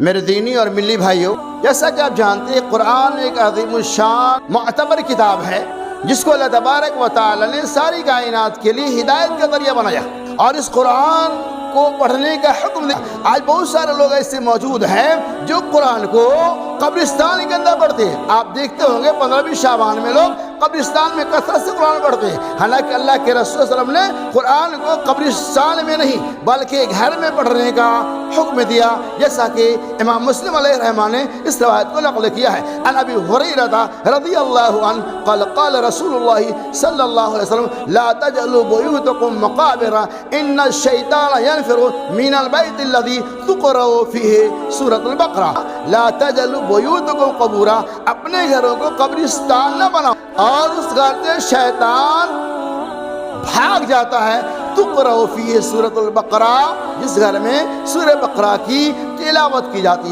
میرے دینی اور ملی بھائیوں، جیسا کہ آپ جانتے ہیں قرآن ایک عظیم الشان معتبر کتاب ہے جس کو اللہ تبارک و تعالی نے ساری کائنات کے لیے ہدایت کا ذریعہ بنایا، اور اس قرآن کو پڑھنے کا حکم دیا۔ آج بہت سارے لوگ ایسے موجود ہیں جو قرآن کو قبرستان کے اندر پڑھتے ہیں۔ آپ دیکھتے ہوں گے 15ویں شعبان میں لوگ قبرستان میں کثرت سے قرآن پڑھتے ہیں، حالانکہ اللہ کے رسول صلی اللہ علیہ وسلم نے قرآن کو قبرستان میں نہیں بلکہ گھر میں پڑھنے کا حکم دیا، جیسا کہ امام مسلم علیہ الرحمہ نے اس روایت کو نقل کیا ہے۔ عن ابی ہریرہ رضی اللہ عنہ قال قال رسول اللہ صلی اللہ علیہ وسلم لا تجعلوا بیوتکم مقابر ان الشیطان ينفر من البیت الذی تقرأ فیہ سورۃ البقرہ۔ لا تجعلوا بیوتکم قبورا، اپنے گھروں کو قبرستان نہ بناؤ، اور اس گھر سے شیطان بھاگ جاتا ہے۔ تقرأ فیہ سورۃ البقرہ، جس گھر میں سورہ بقرہ کی تلاوت کی جاتی ہے۔